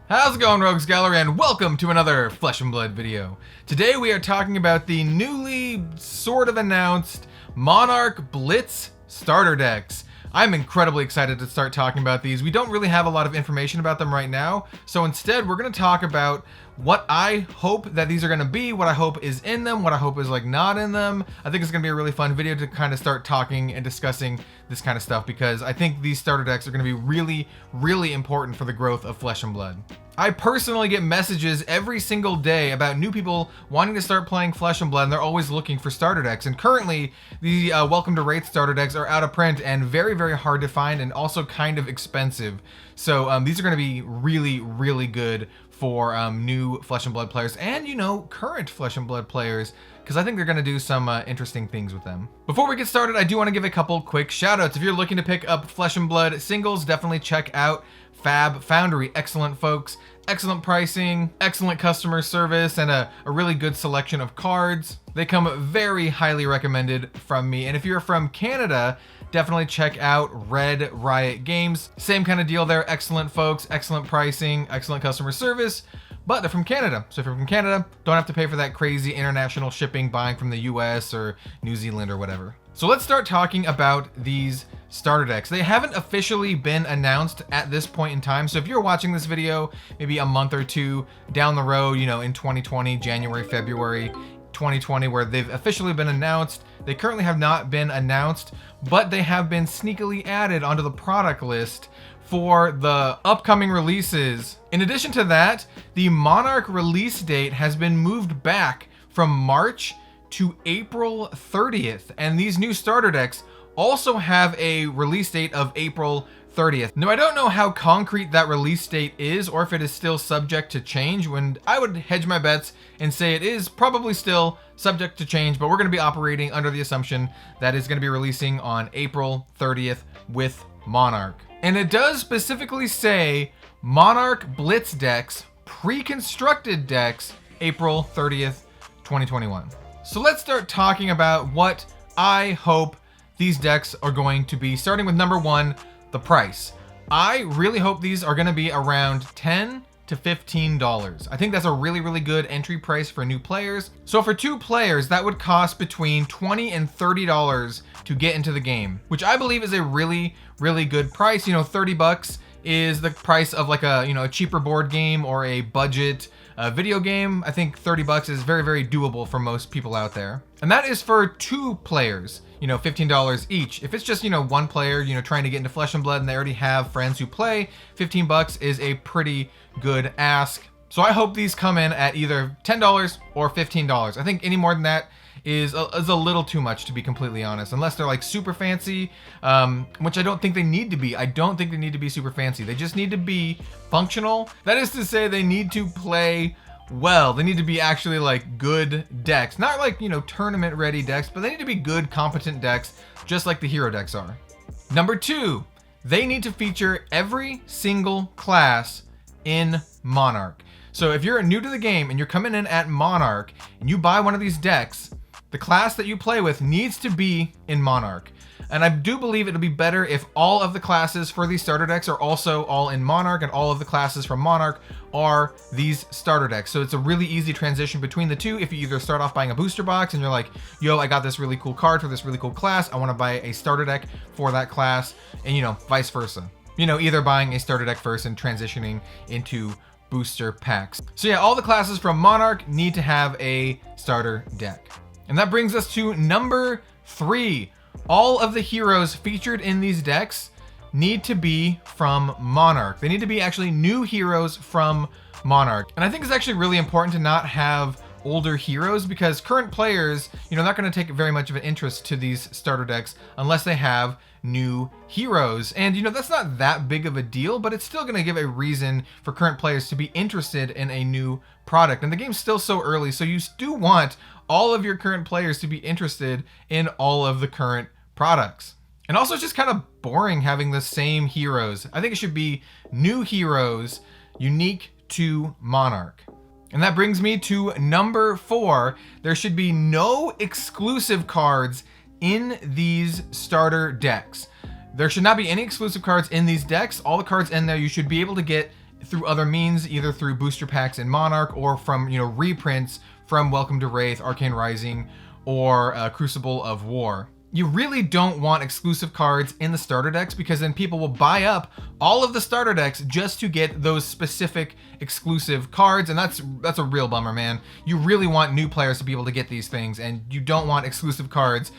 How's it going, Rogues Gallery, and welcome to another Flesh and Blood video. Today we are talking about the newly sort of announced Monarch Blitz starter decks. I'm incredibly excited to start talking about these. We don't really have a lot of information about them right now, so instead we're going to talk about what I hope that these are going to be, what I hope is in them, what I hope is like not in them. I think it's going to be a really fun video to kind of start talking and discussing this kind of stuff because I think these starter decks are going to be really important for the growth of Flesh and Blood. I personally get messages every single day about new people wanting to start playing Flesh and Blood, and they're always looking for starter decks. And currently, the Welcome to Wraith starter decks are out of print and very hard to find and also kind of expensive. So these are going to be really good for new Flesh and Blood players and, you know, current Flesh and Blood players, because I think they're going to do some interesting things with them. Before we get started, I do want to give a couple quick shout outs. If you're looking to pick up Flesh and Blood singles, definitely check out FAB Foundry. Excellent folks, excellent pricing, excellent customer service, and a really good selection of cards. They come very highly recommended from me. And if you're from Canada, definitely check out Red Riot Games. Same kind of deal there. Excellent folks, excellent pricing, excellent customer service, but they're from Canada. So if you're from Canada, don't have to pay for that crazy international shipping buying from the US or New Zealand or whatever. So let's start talking about these starter decks. They haven't officially been announced at this point in time. So if you're watching this video maybe a month or two down the road, you know, in 2020, January, February 2020, where they've officially been announced, they currently have not been announced, but they have been sneakily added onto the product list for the upcoming releases. In addition to that, the Monarch release date has been moved back from March to April 30th, and these new starter decks also have a release date of April 30th. Now, I don't know how concrete that release date is or if it is still subject to change. When I would hedge my bets and say it is probably still subject to change, but we're going to be operating under the assumption that it's going to be releasing on April 30th with Monarch. And it does specifically say Monarch Blitz decks, pre-constructed decks, April 30th, 2021. So let's start talking about what I hope these decks are going to be, starting with number one, the price. I really hope these are going to be around $10 to $15. I think that's a really good entry price for new players. So for two players, that would cost between $20 and $30 to get into the game, which I believe is a really good price. You know, $30 is the price of like a, you know, a cheaper board game or a budget video game. I think $30 is very doable for most people out there. And that is for two players, you know, $15 each. If it's just, you know, one player, you know, trying to get into Flesh and Blood and they already have friends who play, $15 is a pretty good ask. So I hope these come in at either $10 or $15. I think any more than that is a little too much, to be completely honest, unless they're like super fancy, which I don't think they need to be. I don't think they need to be super fancy. They just need to be functional. That is to say, they need to play well. They need to be actually like good decks, not like, you know, tournament ready decks, but they need to be good, competent decks, just like the hero decks are. Number two, they need to feature every single class in Monarch. So if you're new to the game and you're coming in at Monarch and you buy one of these decks, the class that you play with needs to be in Monarch. And I do believe it'll be better if all of the classes for these starter decks are also all in Monarch and all of the classes from Monarch are these starter decks. So it's a really easy transition between the two. If you either start off buying a booster box and you're like, yo, I got this really cool card for this really cool class, I want to buy a starter deck for that class, and, you know, vice versa. You know, either buying a starter deck first and transitioning into booster packs. So yeah, all the classes from Monarch need to have a starter deck. And that brings us to number three. All of the heroes featured in these decks need to be from Monarch. They need to be actually new heroes from Monarch. And I think it's actually really important to not have older heroes, because current players, you know, not going to take very much of an interest to these starter decks unless they have new heroes. And, you know, that's not that big of a deal, but it's still going to give a reason for current players to be interested in a new product. And the game's still so early, so you do want all of your current players to be interested in all of the current products. And also, it's just kind of boring having the same heroes. I think it should be new heroes unique to Monarch. And that brings me to number four. There should be no exclusive cards in these starter decks. There should not be any exclusive cards in these decks. All the cards in there you should be able to get through other means, either through booster packs in Monarch or from, reprints from Welcome to Wraith, Arcane Rising, or Crucible of War. You really don't want exclusive cards in the starter decks, because then people will buy up all of the starter decks just to get those specific exclusive cards, and that's a real bummer, man. You really want new players to be able to get these things, and you don't want exclusive cards,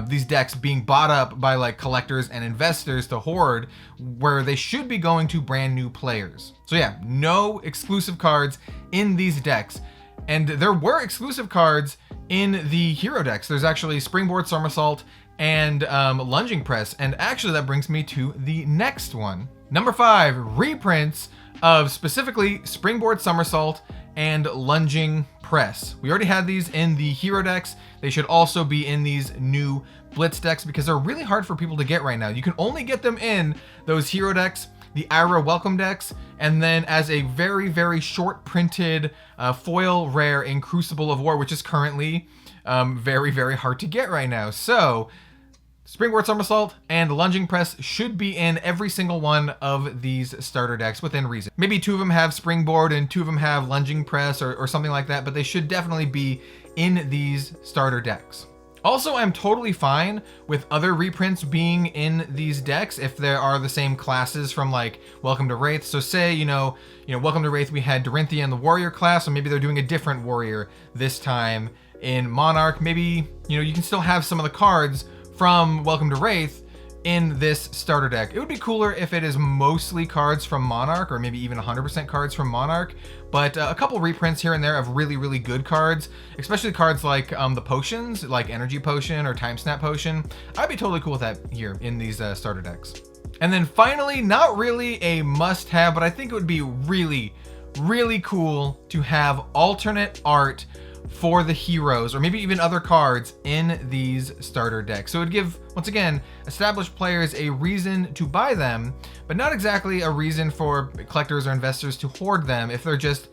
these decks being bought up by like collectors and investors to hoard, where they should be going to brand new players. So yeah, no exclusive cards in these decks. And there were exclusive cards in the hero decks. There's actually Springboard Somersault and Lunging Press. And actually that brings me to the next one. Number 5, reprints of specifically Springboard Somersault and Lunging Press. We already had these in the hero decks. They should also be in these new Blitz decks, because they're really hard for people to get right now. You can only get them in those hero decks, the Ira Welcome decks, and then as a very, very short printed foil rare in Crucible of War, which is currently very, very hard to get right now. So Springboard Somersault and Lunging Press should be in every single one of these starter decks within reason. Maybe 2 of them have Springboard and 2 of them have Lunging Press or something like that, but they should definitely be in these starter decks. Also, I'm totally fine with other reprints being in these decks if there are the same classes from like Welcome to Wraith. So say, Welcome to Wraith, we had Dorinthia in the warrior class, so maybe they're doing a different warrior this time in Monarch. Maybe, you can still have some of the cards from Welcome to Wraith in this starter deck. It would be cooler if it is mostly cards from Monarch, or maybe even 100% cards from Monarch, but a couple reprints here and there of really, really good cards, especially cards like the potions, like Energy Potion or Time Snap Potion. I'd be totally cool with that here in these starter decks. And then finally, not really a must-have, but I think it would be really, really cool to have alternate art for the heroes, or maybe even other cards in these starter decks. So it would give, once again, established players a reason to buy them, but not exactly a reason for collectors or investors to hoard them if they're just,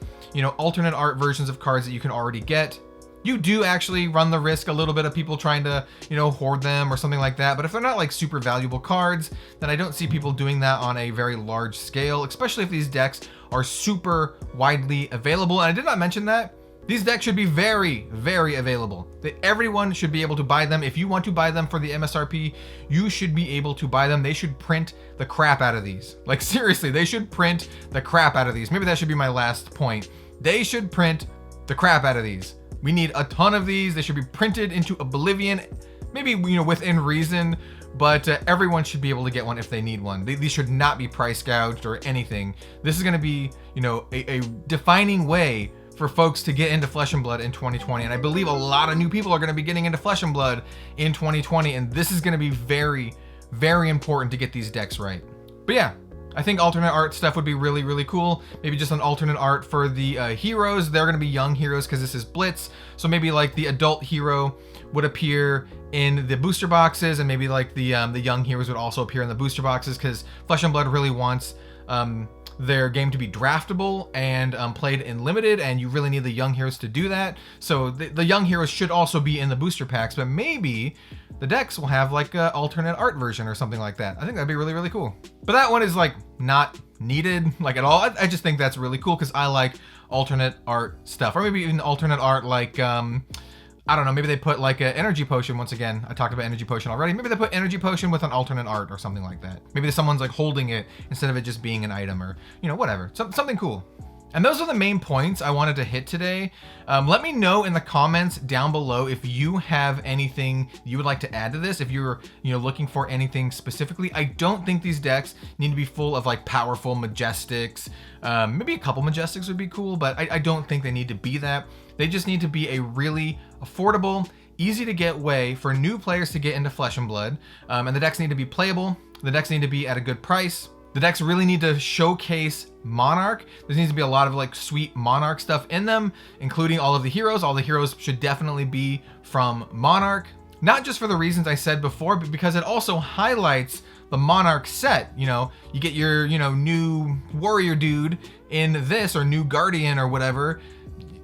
alternate art versions of cards that you can already get. You do actually run the risk a little bit of people trying to, hoard them or something like that. But if they're not like super valuable cards, then I don't see people doing that on a very large scale, especially if these decks are super widely available. And I did not mention that. These decks should be very, very available. Everyone should be able to buy them. If you want to buy them for the MSRP, you should be able to buy them. They should print the crap out of these. Like seriously, they should print the crap out of these. Maybe that should be my last point. They should print the crap out of these. We need a ton of these. They should be printed into oblivion, maybe, within reason, but everyone should be able to get one if they need one. These should not be price gouged or anything. This is gonna be, a defining way for folks to get into Flesh and Blood in 2020. And I believe a lot of new people are going to be getting into Flesh and Blood in 2020. And this is going to be very, very important to get these decks right. But yeah, I think alternate art stuff would be really, really cool. Maybe just an alternate art for the heroes. They're going to be young heroes because this is Blitz. So maybe like the adult hero would appear in the booster boxes, and maybe like the young heroes would also appear in the booster boxes, because Flesh and Blood really wants their game to be draftable and played in limited, and you really need the young heroes to do that. So the young heroes should also be in the booster packs, but maybe the decks will have like an alternate art version or something like that. I think that'd be really, really cool. But that one is like not needed like at all. I just think that's really cool because I like alternate art stuff, or maybe even alternate art like I don't know, maybe they put like an Energy Potion. Once again, I talked about Energy Potion already. Maybe they put Energy Potion with an alternate art or something like that. Maybe someone's like holding it instead of it just being an item, or, whatever. Something cool. And those are the main points I wanted to hit today. Let me know in the comments down below if you have anything you would like to add to this, if you're looking for anything specifically. I don't think these decks need to be full of like powerful Majestics. Maybe a couple Majestics would be cool, but I don't think they need to be that. They just need to be a really affordable, easy to get way for new players to get into Flesh and Blood. And the decks need to be playable. The decks need to be at a good price. The decks really need to showcase Monarch. There needs to be a lot of like sweet Monarch stuff in them, including all of the heroes. All the heroes should definitely be from Monarch. Not just for the reasons I said before, but because it also highlights the Monarch set. You get your, new warrior dude in this, or new guardian or whatever.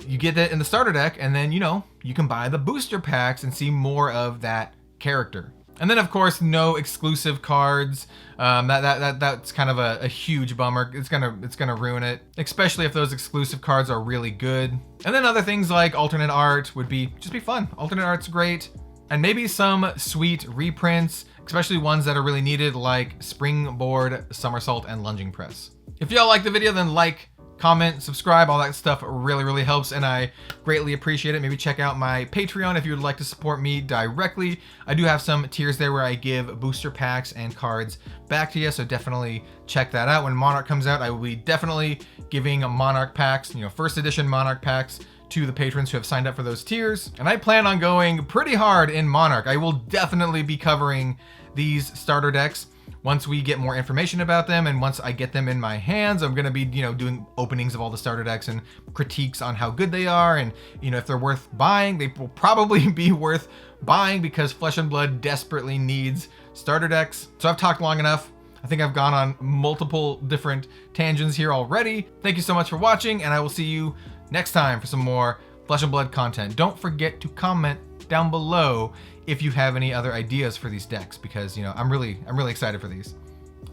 You get that in the starter deck, and then, you can buy the booster packs and see more of that character. And then of course, no exclusive cards. That's kind of a huge bummer. It's gonna ruin it, especially if those exclusive cards are really good. And then other things like alternate art would just be fun. Alternate art's great. And maybe some sweet reprints, especially ones that are really needed, like Springboard, Somersault, and Lunging Press. If y'all like the video, then like, comment, subscribe, all that stuff really helps, and I greatly appreciate it. Maybe check out my Patreon if you would like to support me directly. I do have some tiers there where I give booster packs and cards back to you, so definitely check that out. When Monarch comes out, I will be definitely giving Monarch packs, first edition Monarch packs, to the patrons who have signed up for those tiers. And I plan on going pretty hard in Monarch. I will definitely be covering these starter decks once we get more information about them, and once I get them in my hands. I'm gonna be, doing openings of all the starter decks and critiques on how good they are, and if they're worth buying. They will probably be worth buying because Flesh and Blood desperately needs starter decks. So I've talked long enough. I think I've gone on multiple different tangents here already. Thank you so much for watching, and I will see you next time for some more Flesh and Blood content. Don't forget to comment down below if you have any other ideas for these decks, because I'm really excited for these.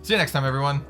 See you next time, everyone.